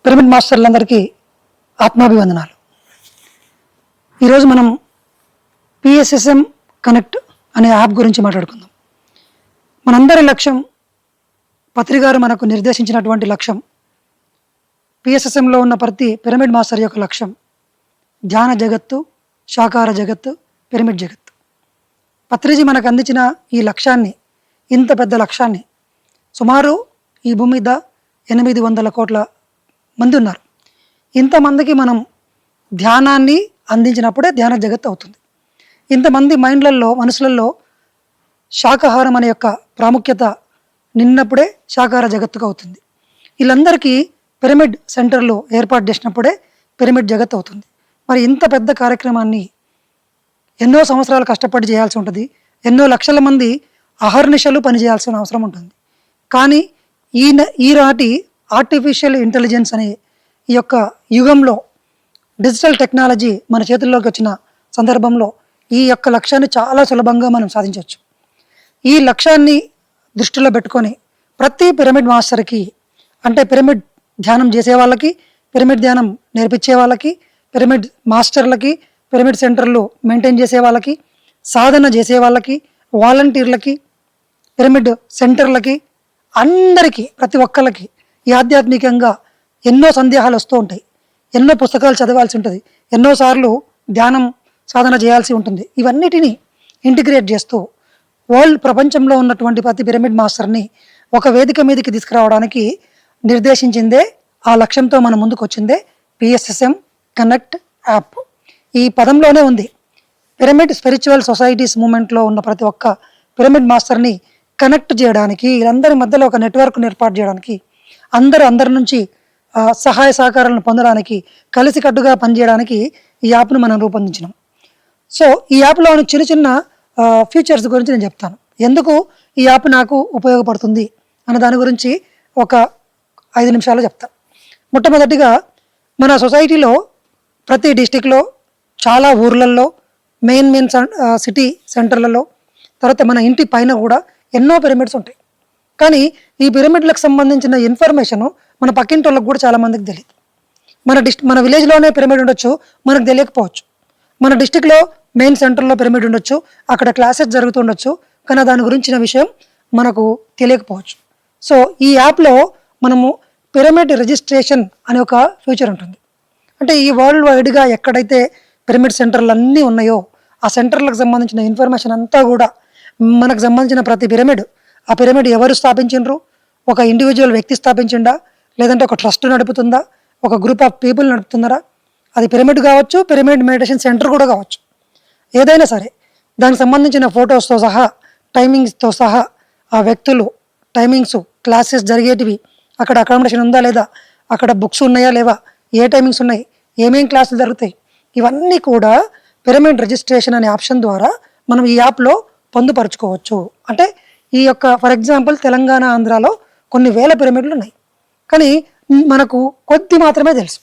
Pyramid మాస్టర్లందరికీ ఆత్మాభివందనాలు. ఈరోజు మనం PSSM connect అనే యాప్ గురించి మాట్లాడుకుందాం. మనందరి లక్ష్యం, పత్రిగారు మనకు నిర్దేశించినటువంటి లక్ష్యం, పిఎస్ఎస్ఎంలో ఉన్న ప్రతి పిరమిడ్ మాస్టర్ యొక్క లక్ష్యం ధ్యాన జగత్తు, శాకాహార జగత్తు, పిరమిడ్ జగత్తు. పత్రిజీ మనకు అందించిన ఈ లక్ష్యాన్ని, ఇంత పెద్ద లక్ష్యాన్ని, సుమారు ఈ భూమి మీద 800 కోట్ల మంది ఉన్నారు. ఇంతమందికి మనం ధ్యానాన్ని అందించినప్పుడే ధ్యాన జగత్తు అవుతుంది. ఇంతమంది మనసులలో శాకాహారం అనే యొక్క ప్రాముఖ్యత నిన్నప్పుడే శాకాహార జగత్తుగా అవుతుంది. వీళ్ళందరికీ పిరమిడ్ సెంటర్లు ఏర్పాటు చేసినప్పుడే పిరమిడ్ జగత్ అవుతుంది. మరి ఇంత పెద్ద కార్యక్రమాన్ని ఎన్నో సంవత్సరాలు కష్టపడి చేయాల్సి ఉంటుంది. ఎన్నో లక్షల మంది అహర్నిశలు పనిచేయాల్సిన అవసరం ఉంటుంది. కానీ ఈనాటి ఆర్టిఫిషియల్ ఇంటెలిజెన్స్ అనే ఈ యొక్క యుగంలో, డిజిటల్ టెక్నాలజీ మన చేతుల్లోకి వచ్చిన సందర్భంలో ఈ యొక్క లక్ష్యాన్ని చాలా సులభంగా మనం సాధించవచ్చు. ఈ లక్ష్యాన్ని దృష్టిలో పెట్టుకొని ప్రతి పిరమిడ్ మాస్టర్కి, అంటే పిరమిడ్ ధ్యానం చేసే వాళ్ళకి, పిరమిడ్ ధ్యానం నేర్పించే వాళ్ళకి, పిరమిడ్ మాస్టర్లకి, పిరమిడ్ సెంటర్లు మెయింటైన్ చేసే వాళ్ళకి, సాధన చేసే వాళ్ళకి, వాలంటీర్లకి, పిరమిడ్ సెంటర్లకి, అందరికీ, ప్రతి ఒక్కళ్ళకి ఈ ఆధ్యాత్మికంగా ఎన్నో సందేహాలు వస్తూ ఉంటాయి. ఎన్నో పుస్తకాలు చదవాల్సి ఉంటుంది. ఎన్నోసార్లు ధ్యానం సాధన చేయాల్సి ఉంటుంది. ఇవన్నిటినీ ఇంటిగ్రేట్ చేస్తూ ప్రపంచంలో ఉన్నటువంటి ప్రతి పిరమిడ్ మాస్టర్ని ఒక వేదిక మీదకి తీసుకురావడానికి నిర్దేశించిందే, ఆ లక్ష్యంతో మన ముందుకు వచ్చిందే పిఎస్ఎస్ఎం కనెక్ట్ యాప్. ఈ పదంలోనే ఉంది. పిరమిడ్ స్పిరిచువల్ సొసైటీస్ మూమెంట్లో ఉన్న ప్రతి ఒక్క పిరమిడ్ మాస్టర్ని కనెక్ట్ చేయడానికి, వీళ్ళందరి మధ్యలో ఒక నెట్వర్క్ని ఏర్పాటు చేయడానికి, అందరి నుంచి సహాయ సహకారాలను పొందడానికి, కలిసికట్టుగా పనిచేయడానికి ఈ యాప్ను మనం రూపొందించినాం. సో ఈ యాప్లో చిన్న చిన్న ఫీచర్స్ గురించి నేను చెప్తాను. ఎందుకు ఈ యాప్ నాకు ఉపయోగపడుతుంది అన్న దాని గురించి ఒక 5 నిమిషాలు చెప్తాను. మొట్టమొదటిగా, మన సొసైటీలో ప్రతి డిస్టిక్లో, చాలా ఊర్లలో, మెయిన్ సిటీ సెంటర్లలో, తర్వాత మన ఇంటి పైన కూడా ఎన్నో పిరమిడ్స్ ఉంటాయి. కానీ ఈ పిరమిడ్లకు సంబంధించిన ఇన్ఫర్మేషను మన పక్కింటి వాళ్ళకి కూడా చాలామందికి తెలియదు. మన విలేజ్లోనే పిరమిడ్ ఉండొచ్చు, మనకు తెలియకపోవచ్చు. మన డిస్టిక్లో మెయిన్ సెంటర్లో పిరమిడ్ ఉండొచ్చు, అక్కడ క్లాసెస్ జరుగుతుండొచ్చు, కానీ దాని గురించిన విషయం మనకు తెలియకపోవచ్చు. సో ఈ యాప్లో మనము పిరమిడ్ రిజిస్ట్రేషన్ అనే ఒక ఫీచర్ ఉంటుంది. అంటే ఈ వరల్డ్ వైడ్గా ఎక్కడైతే పిరమిడ్ సెంటర్లు అన్నీ ఉన్నాయో ఆ సెంటర్లకు సంబంధించిన ఇన్ఫర్మేషన్ అంతా కూడా, మనకు సంబంధించిన ప్రతి పిరమిడ్, ఆ పిరమిడ్ ఎవరు స్థాపించిండ్రు, ఒక ఇండివిజువల్ వ్యక్తి స్థాపించిండా, లేదంటే ఒక ట్రస్ట్ నడుపుతుందా, ఒక గ్రూప్ ఆఫ్ పీపుల్ నడుపుతున్నారా, అది పిరమిడ్ కావచ్చు, పిరమిడ్ మెడిటేషన్ సెంటర్ కూడా కావచ్చు, ఏదైనా సరే దానికి సంబంధించిన ఫొటోస్తో సహా, టైమింగ్స్తో సహా, ఆ వ్యక్తులు, టైమింగ్స్, క్లాసెస్ జరిగేటివి, అక్కడ అకామిడేషన్ ఉందా లేదా, అక్కడ బుక్స్ ఉన్నాయా లేవా, ఏ టైమింగ్స్ ఉన్నాయి, ఏమేం క్లాసులు జరుగుతాయి, ఇవన్నీ కూడా పిరమిడ్ రిజిస్ట్రేషన్ అనే ఆప్షన్ ద్వారా మనం ఈ యాప్లో పొందుపరుచుకోవచ్చు. అంటే ఈ యొక్క, ఫర్ ఎగ్జాంపుల్, తెలంగాణ, ఆంధ్రాలో కొన్ని వేల పిరమిడ్లు ఉన్నాయి. కానీ మనకు కొద్ది మాత్రమే తెలుసు,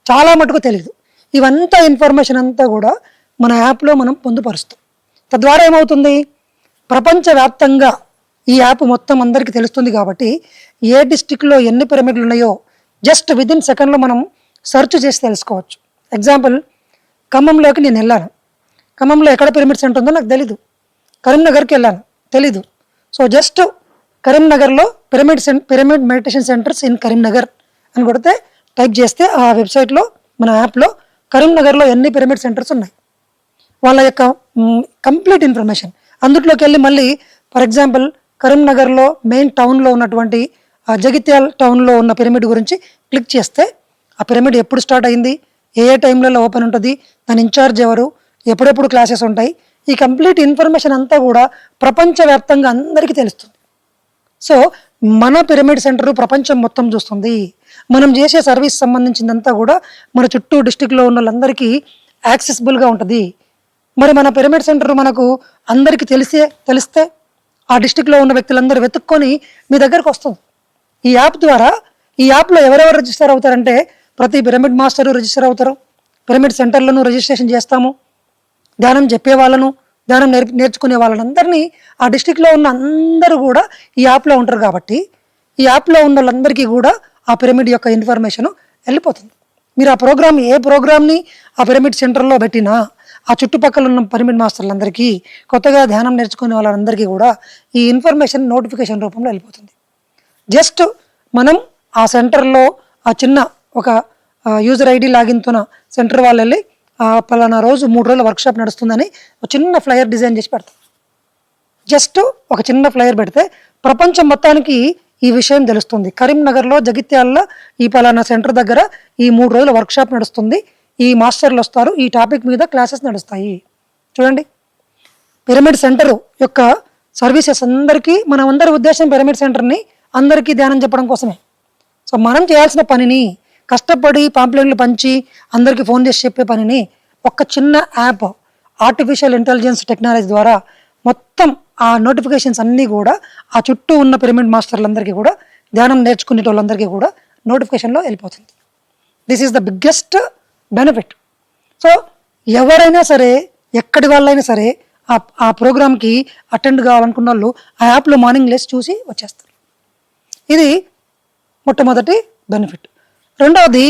చాలా మటుకు తెలియదు. ఇవంతా ఇన్ఫర్మేషన్ అంతా కూడా మన యాప్లో మనం పొందుపరుస్తాం. తద్వారా ఏమవుతుంది, ప్రపంచవ్యాప్తంగా ఈ యాప్ మొత్తం అందరికీ తెలుస్తుంది. కాబట్టి ఏ డిస్టిక్లో ఎన్ని పిరమిడ్లు ఉన్నాయో జస్ట్ విదిన్ సెకండ్లో మనం సెర్చ్ చేసి తెలుసుకోవచ్చు. ఎగ్జాంపుల్, ఖమ్మంలోకి నేను వెళ్ళాను. ఖమ్మంలో ఎక్కడ పిరమిడ్ సెంటర్ ఉందో నాకు తెలీదు. కరీంనగర్కి వెళ్ళాను, తెలీదు. సో జస్ట్ కరీంనగర్లో pyramid meditation centres in Karimnagar అని కొడితే, టైప్ చేస్తే ఆ వెబ్సైట్లో, మన యాప్లో కరీంనగర్లో ఎన్ని పిరమిడ్ సెంటర్స్ ఉన్నాయి, వాళ్ళ యొక్క కంప్లీట్ ఇన్ఫర్మేషన్ అందులోకి వెళ్ళి, మళ్ళీ ఫర్ ఎగ్జాంపుల్ కరీంనగర్లో మెయిన్ టౌన్లో ఉన్నటువంటి జగిత్యాల టౌన్లో ఉన్న పిరమిడ్ గురించి క్లిక్ చేస్తే, ఆ పిరమిడ్ ఎప్పుడు స్టార్ట్ అయింది, ఏ టైంలలో ఓపెన్ ఉంటుంది, దాని ఇన్ఛార్జ్ ఎవరు, ఎప్పుడెప్పుడు క్లాసెస్ ఉంటాయి, ఈ కంప్లీట్ ఇన్ఫర్మేషన్ అంతా కూడా ప్రపంచవ్యాప్తంగా అందరికీ తెలుస్తుంది. సో మన పిరమిడ్ సెంటర్ ప్రపంచం మొత్తం చూస్తుంది. మనం చేసే సర్వీస్ సంబంధించిందంతా కూడా మన చుట్టూ డిస్టిక్లో ఉన్న వాళ్ళందరికీ యాక్సెసిబుల్గా ఉంటుంది. మరి మన పిరమిడ్ సెంటర్ మనకు అందరికీ తెలిస్తే ఆ డిస్టిక్లో ఉన్న వ్యక్తులందరూ వెతుక్కొని మీ దగ్గరకు వస్తుంది. ఈ యాప్ ద్వారా, ఈ యాప్లో ఎవరెవరు రిజిస్టర్ అవుతారంటే, ప్రతి పిరమిడ్ మాస్టరు రిజిస్టర్ అవుతారు, పిరమిడ్ సెంటర్లను రిజిస్ట్రేషన్ చేస్తాము, ధ్యానం చెప్పే వాళ్ళను, ధ్యానం నేర్చుకునే వాళ్ళందరినీ, ఆ డిస్టిక్లో ఉన్న అందరూ కూడా ఈ యాప్లో ఉంటారు. కాబట్టి ఈ యాప్లో ఉన్న వాళ్ళందరికీ కూడా ఆ పిరమిడ్ యొక్క ఇన్ఫర్మేషన్ వెళ్ళిపోతుంది. మీరు ఆ ప్రోగ్రామ్ ఏ ప్రోగ్రామ్ని ఆ పిరమిడ్ సెంటర్లో పెట్టినా ఆ చుట్టుపక్కల ఉన్న పిరమిడ్ మాస్టర్లందరికీ, కొత్తగా ధ్యానం నేర్చుకునే వాళ్ళందరికీ కూడా ఈ ఇన్ఫర్మేషన్ నోటిఫికేషన్ రూపంలో వెళ్ళిపోతుంది. జస్ట్ మనం ఆ సెంటర్లో ఆ చిన్న ఒక యూజర్ ఐడి లాగిన్తోన సెంటర్ వాళ్ళు వెళ్ళి పలానా రోజు 3 రోజుల వర్క్షాప్ నడుస్తుందని ఒక చిన్న ఫ్లయర్ డిజైన్ చేసి పెడతాం. జస్ట్ ఒక చిన్న ఫ్లయర్ పెడితే ప్రపంచం మొత్తానికి ఈ విషయం తెలుస్తుంది. కరీంనగర్లో, జగిత్యాలలో ఈ పలానా సెంటర్ దగ్గర ఈ 3 రోజుల వర్క్షాప్ నడుస్తుంది, ఈ మాస్టర్లు వస్తారు, ఈ టాపిక్ మీద క్లాసెస్ నడుస్తాయి. చూడండి, పిరమిడ్ సెంటర్ యొక్క సర్వీసెస్ అందరికీ, మనం అందరి ఉద్దేశం పిరమిడ్ సెంటర్ని అందరికీ ధ్యానం చెప్పడం కోసమే. సో మనం చేయాల్సిన పనిని, కష్టపడి పాంప్లెట్లు పంచి అందరికీ ఫోన్ చేసి చెప్పే పనిని ఒక చిన్న యాప్, ఆర్టిఫిషియల్ ఇంటెలిజెన్స్ టెక్నాలజీ ద్వారా మొత్తం ఆ నోటిఫికేషన్స్ అన్నీ కూడా ఆ చుట్టూ ఉన్న పిరమిడ్ మాస్టర్లందరికీ కూడా, ధ్యానం నేర్చుకునే వాళ్ళందరికీ కూడా నోటిఫికేషన్లో వెళ్ళిపోతుంది. This is the biggest benefit. So ఎవరైనా సరే, ఎక్కడి వాళ్ళైనా సరే ఆ ప్రోగ్రామ్కి అటెండ్ కావాలనుకున్న వాళ్ళు ఆ యాప్లో మార్నింగ్ లేసి చూసి వచ్చేస్తారు. ఇది మొట్టమొదటి బెనిఫిట్. రెండవది,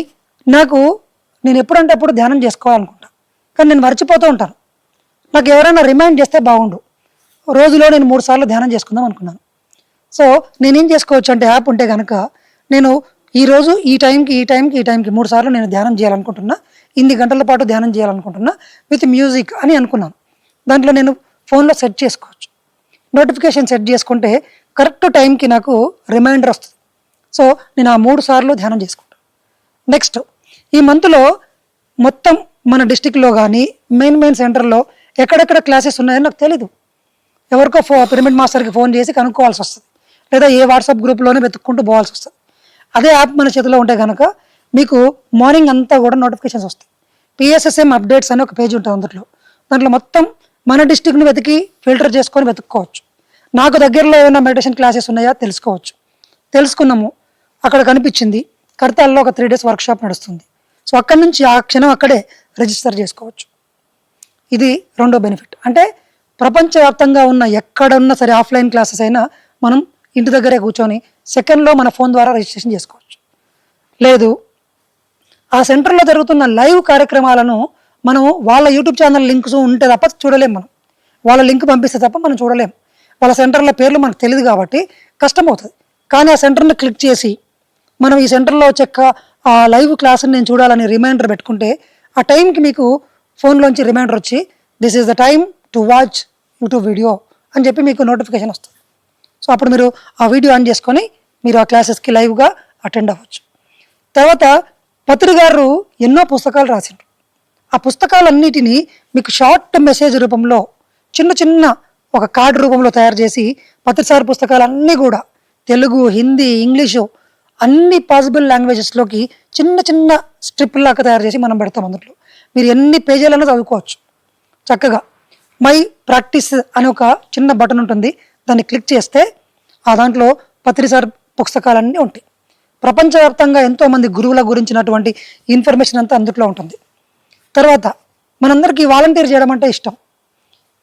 నేను ఎప్పుడంటే అప్పుడు ధ్యానం చేసుకోవాలనుకుంటా, కానీ నేను మర్చిపోతూ ఉంటాను. నాకు ఎవరైనా రిమైండ్ చేస్తే బాగుండు. రోజులో నేను 3 సార్లు ధ్యానం చేసుకుందాం అనుకున్నాను. సో నేనేం చేసుకోవచ్చు అంటే, యాప్ ఉంటే కనుక నేను ఈరోజు ఈ టైంకి 3 సార్లు నేను ధ్యానం చేయాలనుకుంటున్నా, ఇన్ని గంటల పాటు ధ్యానం చేయాలనుకుంటున్నా విత్ మ్యూజిక్ అని అనుకున్నాను. దాంట్లో నేను ఫోన్లో సెట్ చేసుకోవచ్చు. నోటిఫికేషన్ సెట్ చేసుకుంటే కరెక్ట్ టైంకి నాకు రిమైండర్ వస్తుంది. సో నేను ఆ 3 సార్లు ధ్యానం చేసుకుంటాను. నెక్స్ట్, ఈ మంత్లో మొత్తం మన డిస్టిక్లో కానీ మెయిన్ సెంటర్లో ఎక్కడెక్కడ క్లాసెస్ ఉన్నాయని నాకు తెలీదు. ఎవరికో పిరమిడ్ మాస్టర్కి ఫోన్ చేసి కనుక్కోవాల్సి వస్తుంది, లేదా ఏ వాట్సాప్ గ్రూప్లోనే వెతుక్కుంటూ పోవాల్సి వస్తుంది. అదే యాప్ మన చేతిలో ఉంటే కనుక మీకు మార్నింగ్ అంతా కూడా నోటిఫికేషన్స్ వస్తాయి. PSSM అప్డేట్స్ అని ఒక పేజ్ ఉంటుంది. దాంట్లో మొత్తం మన డిస్టిక్ని వెతికి ఫిల్టర్ చేసుకొని వెతుక్కోవచ్చు. నాకు దగ్గరలో ఏమైనా మెడిటేషన్ క్లాసెస్ ఉన్నాయా తెలుసుకున్నాము. అక్కడ కనిపించింది, కర్తాల్లో ఒక 3 days వర్క్షాప్ నడుస్తుంది. సో అక్కడి నుంచి ఆ క్షణం అక్కడే రిజిస్టర్ చేసుకోవచ్చు. ఇది రెండో బెనిఫిట్. అంటే ప్రపంచవ్యాప్తంగా ఉన్న ఎక్కడున్నా సరే ఆఫ్లైన్ క్లాసెస్ అయినా మనం ఇంటి దగ్గరే కూర్చొని సెకండ్లో మన ఫోన్ ద్వారా రిజిస్ట్రేషన్ చేసుకోవచ్చు. లేదు, ఆ సెంటర్లో జరుగుతున్న లైవ్ కార్యక్రమాలను మనం వాళ్ళ యూట్యూబ్ ఛానల్ లింక్స్ ఉంటే తప్ప చూడలేం. మనం వాళ్ళ లింక్ పంపిస్తే తప్ప మనం చూడలేం. వాళ్ళ సెంటర్ల పేర్లు మనకు తెలియదు కాబట్టి కష్టమవుతుంది. కానీ ఆ సెంటర్ని క్లిక్ చేసి మనం ఈ సెంటర్లో వచ్చే ఆ లైవ్ క్లాస్ని నేను చూడాలని రిమైండర్ పెట్టుకుంటే ఆ టైంకి మీకు ఫోన్లోంచి రిమైండర్ వచ్చి this is the time to watch YouTube video అని చెప్పి మీకు నోటిఫికేషన్ వస్తుంది. సో అప్పుడు మీరు ఆ వీడియో ఆన్ చేసుకొని మీరు ఆ క్లాసెస్కి లైవ్గా అటెండ్ అవ్వచ్చు. తర్వాత పత్రి గారు ఎన్నో పుస్తకాలు రాసిండ్రు. ఆ పుస్తకాలన్నిటినీ మీకు షార్ట్ మెసేజ్ రూపంలో చిన్న ఒక కార్డు రూపంలో తయారు చేసి, పత్రి సార్ పుస్తకాలన్నీ కూడా తెలుగు, హిందీ, ఇంగ్లీషు అన్ని పాసిబుల్ లాంగ్వేజెస్లోకి చిన్న స్ట్రిప్లాగా తయారు చేసి మనం పెడతాం. అందులో మీరు ఎన్ని పేజీలైనా చదువుకోవచ్చు చక్కగా. మై ప్రాక్టీస్ అనే ఒక చిన్న బటన్ ఉంటుంది, దాన్ని క్లిక్ చేస్తే ఆ దాంట్లో పత్రి సార్ పుస్తకాలన్నీ ఉంటాయి. ప్రపంచవ్యాప్తంగా ఎంతోమంది గురువుల గురించినటువంటి ఇన్ఫర్మేషన్ అంతా అందులో ఉంటుంది. తర్వాత మనందరికీ వాలంటీర్ చేయడం అంటే ఇష్టం.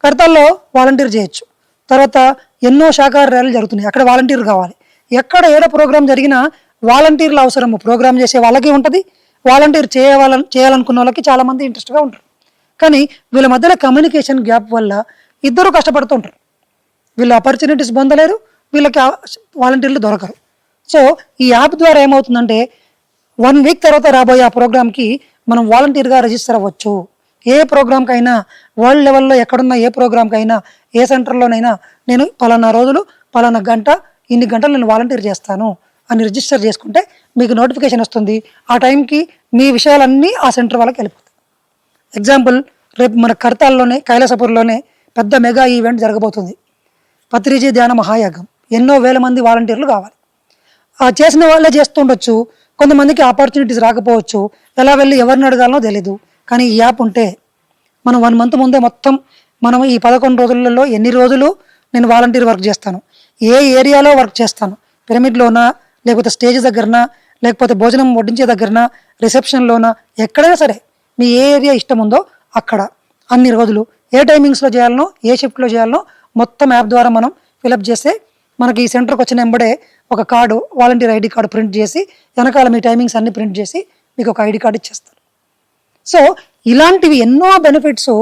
కర్తాల్లో వాలంటీర్ చేయొచ్చు. తర్వాత ఎన్నో శాఖాహార ర్యాలీలు జరుగుతున్నాయి, అక్కడ వాలంటీర్ కావాలి. ఎక్కడ ఏదో ప్రోగ్రాం జరిగినా వాలంటీర్లు అవసరము. ప్రోగ్రామ్ చేసే వాళ్ళకి ఉంటుంది, వాలంటీర్ చేయాలనుకున్న వాళ్ళకి చాలామంది ఇంట్రెస్ట్గా ఉంటారు. కానీ వీళ్ళ మధ్యలో కమ్యూనికేషన్ గ్యాప్ వల్ల ఇద్దరు కష్టపడుతుంటారు. వీళ్ళు ఆపర్చునిటీస్ పొందలేరు, వీళ్ళకి వాలంటీర్లు దొరకరు. సో ఈ యాప్ ద్వారా ఏమవుతుందంటే 1 week తర్వాత రాబోయే ఆ ప్రోగ్రామ్కి మనం వాలంటీర్గా రిజిస్టర్ అవ్వచ్చు. ఏ ప్రోగ్రామ్కైనా, వరల్డ్ లెవెల్లో ఎక్కడున్న ఏ ప్రోగ్రామ్కైనా, ఏ సెంటర్లోనైనా నేను పలానా రోజులు పలానా గంట ఇన్ని గంటలు నేను వాలంటీర్ చేస్తాను అని రిజిస్టర్ చేసుకుంటే మీకు నోటిఫికేషన్ వస్తుంది. ఆ టైంకి మీ విషయాలన్నీ ఆ సెంటర్ వాళ్ళకి వెళ్ళిపోతాయి. ఎగ్జాంపుల్, రేపు మన కర్తాల్లోనే, కైలాసపూర్లోనే పెద్ద మెగా ఈవెంట్ జరగబోతుంది. పత్రిజీ ధ్యాన మహాయాగం. ఎన్నో వేల మంది వాలంటీర్లు కావాలి. చేసిన వాళ్ళే చేస్తుండొచ్చు, కొంతమందికి ఆపర్చునిటీస్ రాకపోవచ్చు, ఎలా వెళ్ళి ఎవరిని అడగాలనో తెలీదు. కానీ ఈ యాప్ ఉంటే మనం 1 month ముందే మొత్తం మనం ఈ 11 రోజులలో ఎన్ని రోజులు నేను వాలంటీర్ వర్క్ చేస్తాను, ఏ ఏరియాలో వర్క్ చేస్తాను, పిరమిడ్లోనా, లేకపోతే స్టేజ్ దగ్గరనా, లేకపోతే భోజనం వడ్డించే దగ్గరనా, రిసెప్షన్లోనా, ఎక్కడైనా సరే మీ ఏ ఏరియా ఇష్టం ఉందో అక్కడ అన్ని రోజులు ఏ టైమింగ్స్లో చేయాలనో, ఏ షిఫ్ట్లో చేయాలనో మొత్తం యాప్ ద్వారా మనం ఫిలప్ చేస్తే మనకి ఈ సెంటర్కి వచ్చిన వెంబడే ఒక card, volunteer ID card print చేసి వెనకాల మీ టైమింగ్స్ అన్ని ప్రింట్ చేసి మీకు ఒక ఐడి కార్డు ఇచ్చేస్తారు. సో ఇలాంటివి ఎన్నో బెనిఫిట్స్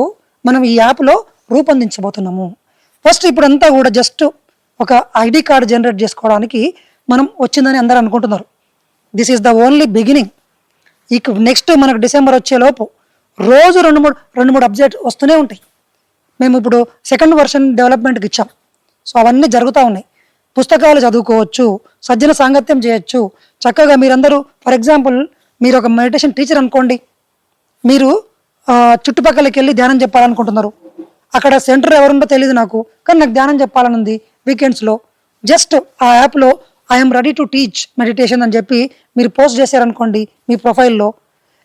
మనం ఈ యాప్లో రూపొందించబోతున్నాము. ఫస్ట్ ఇప్పుడంతా కూడా జస్ట్ ఒక ఐడి కార్డు జనరేట్ చేసుకోవడానికి మనం వచ్చిందని అందరూ అనుకుంటున్నారు. This is the only beginning. ఇక నెక్స్ట్ మనకు డిసెంబర్ వచ్చేలోపు రోజు రెండు మూడు అప్డేట్ వస్తూనే ఉంటాయి. మేము ఇప్పుడు సెకండ్ వర్షన్ డెవలప్మెంట్కి ఇచ్చాం. సో అవన్నీ జరుగుతూ ఉన్నాయి. పుస్తకాలు చదువుకోవచ్చు, సజ్జన సాంగత్యం చేయొచ్చు చక్కగా. మీరందరూ ఫర్ ఎగ్జాంపుల్ మీరు ఒక మెడిటేషన్ టీచర్ అనుకోండి, మీరు చుట్టుపక్కలకి వెళ్ళి ధ్యానం చెప్పాలనుకుంటున్నారు. అక్కడ సెంటర్ ఎవరుందో తెలియదు నాకు, కానీ నాకు ధ్యానం చెప్పాలని ఉంది వీకెండ్స్లో. జస్ట్ ఆ యాప్లో I'm ready to teach meditation అని చెప్పి మీరు పోస్ట్ చేశారనుకోండి మీ ప్రొఫైల్లో,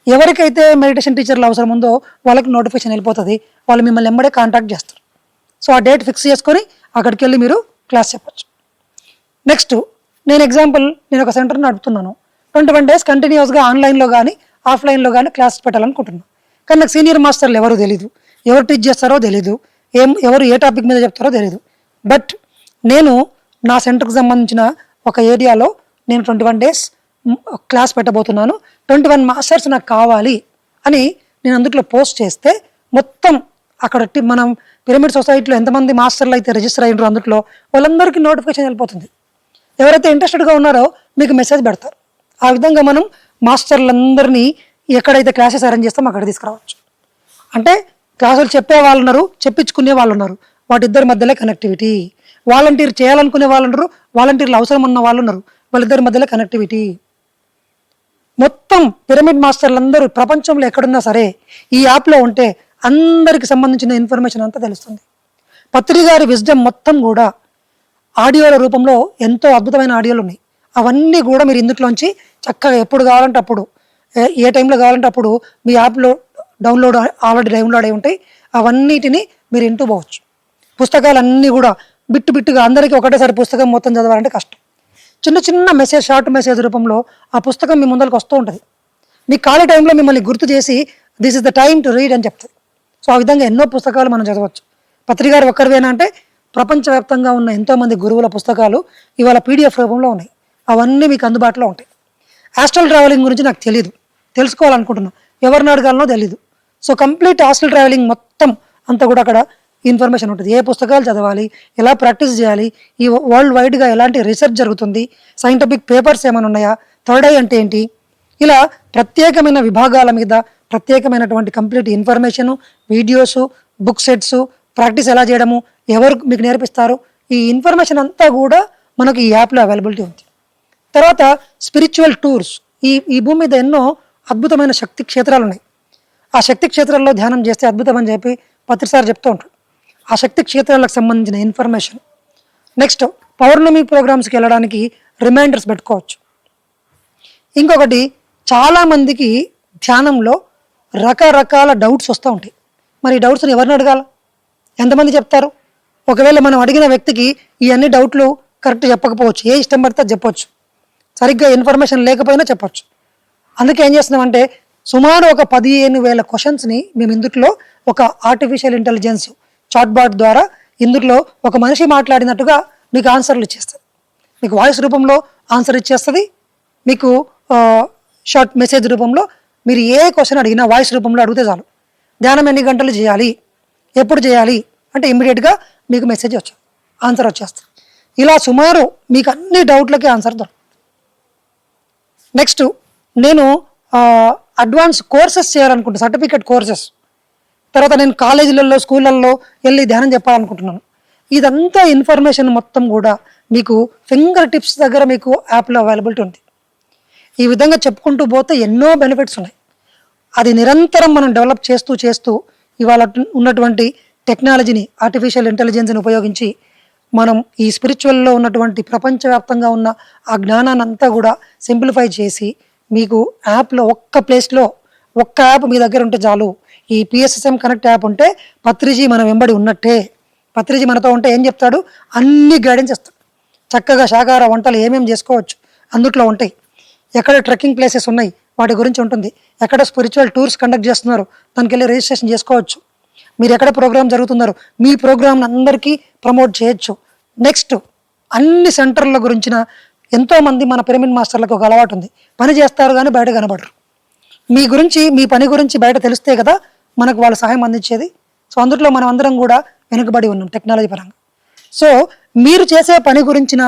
ఎవరికైతే మెడిటేషన్ టీచర్లు అవసరం ఉందో వాళ్ళకి నోటిఫికేషన్ వెళ్ళిపోతుంది. వాళ్ళు మిమ్మల్ని వెంబడే కాంటాక్ట్ చేస్తారు. సో ఆ డేట్ ఫిక్స్ చేసుకొని అక్కడికి వెళ్ళి మీరు క్లాస్ చెప్పచ్చు. నెక్స్ట్ నేను ఒక సెంటర్ నడుపుతున్నాను. 21 days కంటిన్యూస్గా ఆన్లైన్లో కానీ ఆఫ్లైన్లో కానీ క్లాస్ పెట్టాలనుకుంటున్నాను. కానీ నాకు సీనియర్ మాస్టర్లు ఎవరు తెలీదు, ఎవరు టీచ్ చేస్తారో తెలీదు, ఎవరు ఏ టాపిక్ మీద చెప్తారో తెలీదు. బట్ నేను నా సెంటర్కి సంబంధించిన ఒక ఏరియాలో నేను 21 days క్లాస్ పెట్టబోతున్నాను. 21 మాస్టర్స్ నాకు కావాలి అని నేను అందులో పోస్ట్ చేస్తే మొత్తం అక్కడ మనం పిరమిడ్ సొసైటీలో ఎంతమంది మాస్టర్లు అయితే రిజిస్టర్ అయ్యారో అందులో వాళ్ళందరికీ నోటిఫికేషన్ వెళ్ళిపోతుంది. ఎవరైతే ఇంట్రెస్టెడ్గా ఉన్నారో మీకు మెసేజ్ పెడతారు. ఆ విధంగా మనం మాస్టర్లందరినీ ఎక్కడైతే క్లాసెస్ అరేంజ్ చేస్తామో అక్కడ తీసుకురావచ్చు. అంటే క్లాసులు చెప్పే వాళ్ళు ఉన్నారు, చెప్పించుకునే వాళ్ళు ఉన్నారు, వాటిద్దరి మధ్యలో కనెక్టివిటీ. వాలంటీర్ చేయాలనుకునే వాళ్ళు ఉన్నారు, వాలంటీర్లు అవసరం ఉన్న వాళ్ళు ఉన్నారు, వాళ్ళిద్దరి మధ్యలో కనెక్టివిటీ. మొత్తం పిరమిడ్ మాస్టర్లందరూ ప్రపంచంలో ఎక్కడున్నా సరే ఈ యాప్లో ఉంటే అందరికి సంబంధించిన ఇన్ఫర్మేషన్ అంతా తెలుస్తుంది. పత్రి గారి విజ్డమ్ మొత్తం కూడా ఆడియోల రూపంలో ఎంతో అద్భుతమైన ఆడియోలు ఉన్నాయి. అవన్నీ కూడా మీరు ఇందులోంచి చక్కగా ఎప్పుడు కావాలంటే అప్పుడు, ఏ టైంలో కావాలంటే అప్పుడు మీ యాప్లో ఆల్రెడీ డౌన్లోడ్ అయి ఉంటాయి. అవన్నిటిని మీరు ఇంటూ పోవచ్చు. పుస్తకాలన్నీ కూడా బిట్టుగా అందరికీ ఒకటేసారి పుస్తకం మొత్తం చదవాలంటే కష్టం. చిన్న చిన్న మెసేజ్, షార్ట్ మెసేజ్ రూపంలో ఆ పుస్తకం మీ ముందరికి వస్తూ ఉంటుంది. మీ ఖాళీ టైంలో మిమ్మల్ని గుర్తు చేసి this is the time to read అని చెప్తుంది. సో ఆ విధంగా ఎన్నో పుస్తకాలు మనం చదవచ్చు. పత్రికారు ఒక్కరివేనా అంటే ప్రపంచవ్యాప్తంగా ఉన్న ఎంతోమంది గురువుల పుస్తకాలు ఇవాళ PDF రూపంలో ఉన్నాయి. అవన్నీ మీకు అందుబాటులో ఉంటాయి. ఆస్ట్రల్ ట్రావెలింగ్ గురించి నాకు తెలియదు, తెలుసుకోవాలనుకుంటున్నాను, ఎవరిని అడగాలనో తెలీదు. సో కంప్లీట్ ఆస్ట్రల్ ట్రావెలింగ్ మొత్తం అంతా కూడా అక్కడ ఇన్ఫర్మేషన్ ఉంటుంది. ఏ పుస్తకాలు చదవాలి, ఎలా ప్రాక్టీస్ చేయాలి, ఈ వరల్డ్ వైడ్గా ఎలాంటి రీసెర్చ్ జరుగుతుంది, సైంటిఫిక్ పేపర్స్ ఏమైనా ఉన్నాయా, థర్డ్ ఐ అంటే ఏంటి, ఇలా ప్రత్యేకమైన విభాగాల మీద ప్రత్యేకమైనటువంటి complete information, videos, book sets, practice ఎలా చేయడము, ఎవరు మీకు నేర్పిస్తారు, ఈ ఇన్ఫర్మేషన్ అంతా కూడా మనకు ఈ యాప్లో అవైలబిలిటీ ఉంది. తర్వాత స్పిరిచువల్ టూర్స్. ఈ భూమి మీద ఎన్నో అద్భుతమైన శక్తి క్షేత్రాలు ఉన్నాయి. ఆ శక్తి క్షేత్రాల్లో ధ్యానం చేస్తే అద్భుతం అని చెప్పి పత్రిసారి చెప్తూ ఉంటాడు. ఆ శక్తి క్షేత్రాలకు సంబంధించిన ఇన్ఫర్మేషన్. నెక్స్ట్ పౌర్ణమి ప్రోగ్రామ్స్కి వెళ్ళడానికి రిమైండర్స్ పెట్టుకోవచ్చు. ఇంకొకటి, చాలామందికి ధ్యానంలో రకరకాల డౌట్స్ వస్తూ ఉంటాయి. మరి ఈ డౌట్స్ని ఎవరిని అడగాల, ఎంతమంది చెప్తారు? ఒకవేళ మనం అడిగిన వ్యక్తికి ఈ అన్ని డౌట్లు కరెక్ట్ చెప్పకపోవచ్చు, ఏ ఇష్టం పడితే చెప్పొచ్చు, సరిగ్గా ఇన్ఫర్మేషన్ లేకపోయినా చెప్పొచ్చు. అందుకే ఏం చేస్తున్నామంటే సుమారు ఒక 15,000 క్వశ్చన్స్ని మేము ఇందులో ఒక ఆర్టిఫిషియల్ ఇంటెలిజెన్స్ చాట్బాట్ ద్వారా ఇందులో ఒక మనిషి మాట్లాడినట్టుగా మీకు ఆన్సర్లు ఇచ్చేస్తుంది. మీకు వాయిస్ రూపంలో ఆన్సర్ ఇచ్చేస్తుంది. మీకు షార్ట్ మెసేజ్ రూపంలో మీరు ఏ క్వశ్చన్ అడిగినా వాయిస్ రూపంలో అడిగితే చాలు. ధ్యానం ఎన్ని గంటలు చేయాలి, ఎప్పుడు చేయాలి అంటే ఇమ్మీడియట్గా మీకు మెసేజ్ ఆన్సర్ వచ్చేస్తుంది. ఇలా సుమారు మీకు అన్ని డౌట్లకి ఆన్సర్ దొరుకుతుంది. నెక్స్ట్ నేను అడ్వాన్స్ కోర్సెస్ చేయాలనుకుంటున్నాను, సర్టిఫికేట్ కోర్సెస్. తర్వాత నేను కాలేజీలలో, స్కూళ్ళల్లో వెళ్ళి ధ్యానం చెప్పాలనుకుంటున్నాను. ఇదంతా ఇన్ఫర్మేషన్ మొత్తం కూడా మీకు ఫింగర్ టిప్స్ దగ్గర మీకు యాప్లో అవైలబిలిటీ ఉంది. ఈ విధంగా చెప్పుకుంటూ పోతే ఎన్నో బెనిఫిట్స్ ఉన్నాయి. అది నిరంతరం మనం డెవలప్ చేస్తూ ఇవాళ ఉన్నటువంటి టెక్నాలజీని, ఆర్టిఫిషియల్ ఇంటెలిజెన్స్ని ఉపయోగించి మనం ఈ స్పిరిచువల్లో ఉన్నటువంటి ప్రపంచవ్యాప్తంగా ఉన్న ఆ జ్ఞానాన్ని అంతా కూడా సింప్లిఫై చేసి మీకు యాప్లో ఒక్క ప్లేస్లో ఒక్క యాప్ మీ దగ్గర ఉంటే చాలు. ఈ PSSM కనెక్ట్ యాప్ ఉంటే పత్రిజీ మనం వెంబడి ఉన్నట్టే. పత్రిజీ మనతో ఉంటే ఏం చెప్తాడు, అన్ని గైడెన్స్ ఇస్తాడు. చక్కగా శాకాహార వంటలు ఏమేమి చేసుకోవచ్చు అందుట్లో ఉంటాయి. ఎక్కడ ట్రెక్కింగ్ ప్లేసెస్ ఉన్నాయి వాటి గురించి ఉంటుంది. ఎక్కడ స్పిరిచువల్ టూర్స్ కండక్ట్ చేస్తున్నారు దానికి వెళ్ళి రిజిస్ట్రేషన్ చేసుకోవచ్చు. మీరు ఎక్కడ ప్రోగ్రామ్ జరుగుతున్నారు మీ ప్రోగ్రామ్ని అందరికీ ప్రమోట్ చేయొచ్చు. నెక్స్ట్ అన్ని సెంటర్ల గురించిన ఎంతోమంది మన పిరమిడ్ మాస్టర్లకు ఒక అలవాటు ఉంది, పని చేస్తారు కానీ బయట కనబడరు. మీ గురించి, మీ పని గురించి బయట తెలిస్తే కదా మనకు వాళ్ళ సహాయం అందించేది. సో అందులో మనం అందరం కూడా వెనుకబడి ఉన్నాం టెక్నాలజీ పరంగా. సో మీరు చేసే పని గురించిన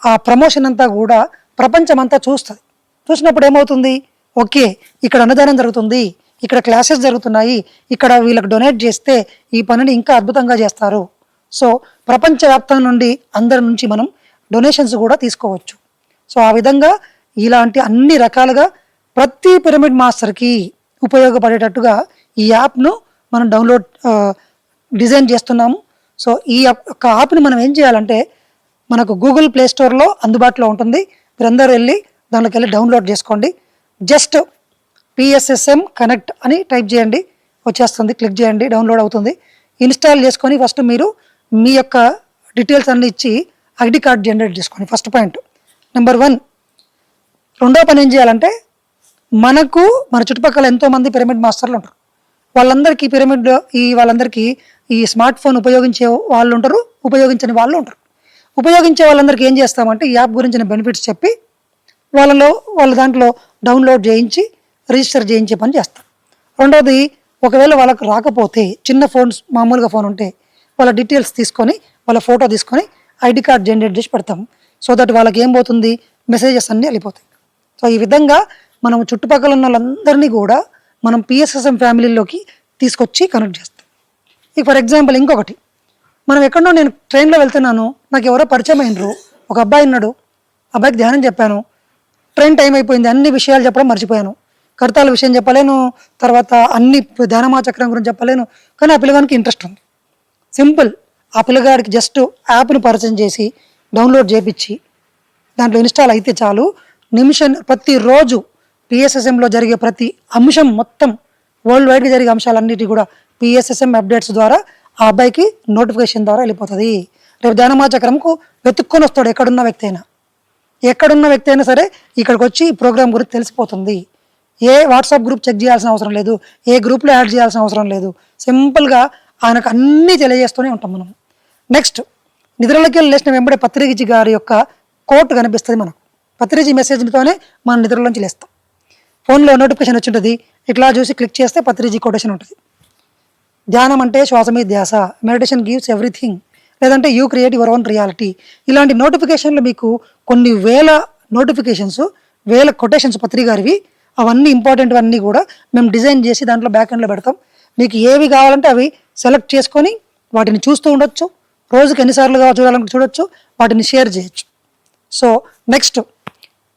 ఆ ప్రమోషన్ అంతా కూడా ప్రపంచం అంతా చూస్తుంది. చూసినప్పుడు ఏమవుతుంది, ఓకే ఇక్కడ అన్నదానం జరుగుతుంది, ఇక్కడ క్లాసెస్ జరుగుతున్నాయి, ఇక్కడ వీళ్ళకి డొనేట్ చేస్తే ఈ పనిని ఇంకా అద్భుతంగా చేస్తారు. సో ప్రపంచవ్యాప్తం నుండి అందరి నుంచి మనం డొనేషన్స్ కూడా తీసుకోవచ్చు. సో ఆ విధంగా ఇలాంటి అన్ని రకాలుగా ప్రతి పిరమిడ్ మాస్టర్కి ఉపయోగపడేటట్టుగా ఈ యాప్ను మనం డిజైన్ చేస్తున్నాము. సో ఈ యొక్క యాప్ని మనం ఏం చేయాలంటే మనకు గూగుల్ ప్లే స్టోర్లో అందుబాటులో ఉంటుంది. మీరందరూ వెళ్ళి దాంట్లోకి వెళ్ళి డౌన్లోడ్ చేసుకోండి. జస్ట్ PSSM కనెక్ట్ అని టైప్ చేయండి, వచ్చేస్తుంది. క్లిక్ చేయండి, డౌన్లోడ్ అవుతుంది. ఇన్స్టాల్ చేసుకొని ఫస్ట్ మీరు మీ యొక్క డీటెయిల్స్ అన్నీ ఇచ్చి ఐడి కార్డ్ జనరేట్ చేసుకోండి. First point number 1. రెండో పని ఏం చేయాలంటే మనకు మన చుట్టుపక్కల ఎంతోమంది పిరమిడ్ మాస్టర్లు ఉంటారు. వాళ్ళందరికీ ఈ స్మార్ట్ ఫోన్ ఉపయోగించే వాళ్ళు ఉంటారు, ఉపయోగించని వాళ్ళు ఉంటారు. ఉపయోగించే వాళ్ళందరికీ ఏం చేస్తామంటే ఈ యాప్ గురించిన బెనిఫిట్స్ చెప్పి వాళ్ళ దాంట్లో డౌన్లోడ్ చేయించి రిజిస్టర్ చేయించే పని చేస్తాం. రెండోది, ఒకవేళ వాళ్ళకు రాకపోతే చిన్న ఫోన్స్, మామూలుగా ఫోన్ ఉంటే వాళ్ళ డీటెయిల్స్ తీసుకొని, వాళ్ళ ఫోటో తీసుకొని ఐడి కార్డ్ జనరేట్ చేసి పెడతాం. సో దట్ వాళ్ళకి ఏం పోతుంది, మెసేజెస్ అన్నీ వెళ్ళిపోతాయి. సో ఈ విధంగా మనం చుట్టుపక్కల ఉన్న వాళ్ళందరినీ కూడా మనం PSSM ఫ్యామిలీలోకి తీసుకొచ్చి కనెక్ట్ చేస్తాం. ఫర్ ఎగ్జాంపుల్ ఇంకొకటి, మనం ఎక్కడో నేను ట్రైన్లో వెళ్తున్నాను, నాకు ఎవరో పరిచయం అయినరు, ఒక అబ్బాయి ఉన్నాడు, అబ్బాయికి ధ్యానం చెప్పాను, ట్రైన్ టైం అయిపోయింది, అన్ని విషయాలు చెప్పడం మర్చిపోయాను, కర్తాల విషయం చెప్పలేను, తర్వాత అన్ని ధ్యానమా చక్రం గురించి చెప్పలేను, కానీ ఆ పిల్లగానికి ఇంట్రెస్ట్ ఉంది. సింపుల్, ఆ పిల్లగాడికి జస్ట్ యాప్ని పరిచయం చేసి డౌన్లోడ్ చేయించి దాంట్లో ఇన్స్టాల్ అయితే చాలు. ప్రతిరోజు PSSMలో జరిగే ప్రతి అంశం, మొత్తం వరల్డ్ వైడ్గా జరిగే అంశాలన్నిటి కూడా PSSM అప్డేట్స్ ద్వారా ఆ అబ్బాయికి నోటిఫికేషన్ ద్వారా వెళ్ళిపోతుంది. రేపు ధ్యానమా చక్రంకు వెతుక్కొని వస్తాడు, ఎక్కడున్న వ్యక్తి అయినా సరే ఇక్కడికి వచ్చి ఈ ప్రోగ్రామ్ గురించి తెలిసిపోతుంది. ఏ వాట్సాప్ గ్రూప్ చెక్ చేయాల్సిన అవసరం లేదు, ఏ గ్రూప్లో యాడ్ చేయాల్సిన అవసరం లేదు. సింపుల్గా ఆయనకు అన్నీ తెలియజేస్తూనే ఉంటాం మనం. నెక్స్ట్, నిద్రలోకి వెళ్ళి లేచిన వెంబడే పత్రిజీ గారి యొక్క కోట్ కనిపిస్తుంది మనకు. పత్రిజీ మెసేజ్తోనే మనం నిద్రలోంచి లేస్తాం. ఫోన్లో నోటిఫికేషన్ వచ్చి ఉంటుంది, ఇట్లా చూసి క్లిక్ చేస్తే పత్రిజీ కొటేషన్ ఉంటుంది. ధ్యానం అంటే శ్వాస మీద ధ్యాస, మెడిటేషన్ గివ్స్ ఎవ్రీథింగ్, లేదంటే you create your own reality. ఇలాంటి నోటిఫికేషన్లు మీకు కొన్ని వేల నోటిఫికేషన్స్, వేల కొటేషన్స్ పత్రిక గారివి. అవన్నీ ఇంపార్టెంట్ అన్నీ కూడా మేము డిజైన్ చేసి దాంట్లో బ్యాక్ ఎండ్లో పెడతాం. మీకు ఏవి కావాలంటే అవి సెలెక్ట్ చేసుకొని వాటిని చూస్తూ ఉండొచ్చు, రోజుకి ఎన్నిసార్లు చూడాలంటే చూడొచ్చు, వాటిని షేర్ చేయొచ్చు. సో నెక్స్ట్,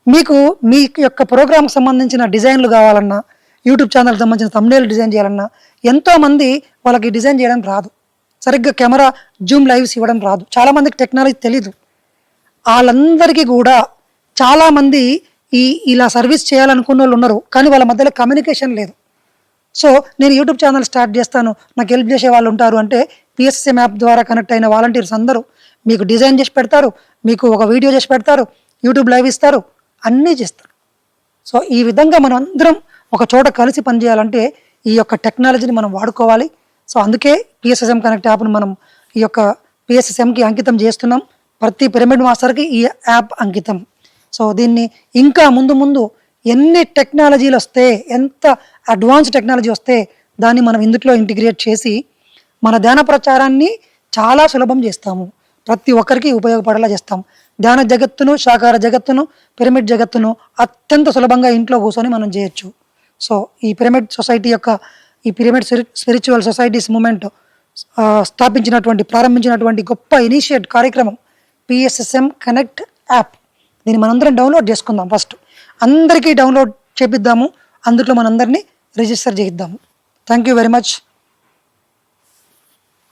మీకు మీ యొక్క ప్రోగ్రామ్కి సంబంధించిన డిజైన్లు కావాలన్నా, యూట్యూబ్ ఛానల్కి సంబంధించిన థంబ్నెయిల్ డిజైన్ చేయాలన్నా, ఎంతోమంది వాళ్ళకి డిజైన్ చేయడం రాదు, సరిగ్గా కెమెరా జూమ్ లైవ్స్ ఇవ్వడం రాదు, చాలామందికి టెక్నాలజీ తెలీదు. వాళ్ళందరికీ కూడా చాలామంది ఇలా సర్వీస్ చేయాలనుకున్న వాళ్ళు ఉన్నారు, కానీ వాళ్ళ మధ్యలో కమ్యూనికేషన్ లేదు. సో నేను యూట్యూబ్ ఛానల్ స్టార్ట్ చేస్తాను, నాకు హెల్ప్ చేసే వాళ్ళు ఉంటారు అంటే PSSM యాప్ ద్వారా కనెక్ట్ అయిన వాలంటీర్స్ అందరూ మీకు డిజైన్ చేసి పెడతారు, మీకు ఒక వీడియో చేసి పెడతారు, యూట్యూబ్ లైవ్ ఇస్తారు, అన్నీ చేస్తారు. సో ఈ విధంగా మనం అందరం ఒక చోట కలిసి పనిచేయాలంటే ఈ యొక్క టెక్నాలజీని మనం వాడుకోవాలి. సో అందుకే PSSM కనెక్ట్ యాప్ను మనం ఈ యొక్క PSSMకి అంకితం చేస్తున్నాం. ప్రతి పిరమిడ్ మాస్టర్కి ఈ యాప్ అంకితం. సో దీన్ని ఇంకా ముందు ఎన్ని టెక్నాలజీలు వస్తే, ఎంత అడ్వాన్స్ టెక్నాలజీ వస్తే దాన్ని మనం ఇందులో ఇంటిగ్రేట్ చేసి మన ధ్యాన ప్రచారాన్ని చాలా సులభం చేస్తాము, ప్రతి ఒక్కరికి ఉపయోగపడేలా చేస్తాం. ధ్యాన జగత్తును, సాకార జగత్తును, పిరమిడ్ జగత్తును అత్యంత సులభంగా ఇంట్లో కూర్చొని మనం చేయొచ్చు. సో ఈ పిరమిడ్ సొసైటీ యొక్క, ఈ పిరమిడ్ స్పిరిచువల్ సొసైటీస్ మూమెంట్ ప్రారంభించినటువంటి గొప్ప ఇనిషియేట్ కార్యక్రమం PSSM కనెక్ట్ యాప్. దీన్ని మనందరం డౌన్లోడ్ చేసుకుందాం. ఫస్ట్ అందరికీ డౌన్లోడ్ చేపిద్దాము, అందులో మనందరినీ రిజిస్టర్ చేయిద్దాము. Thank you very much.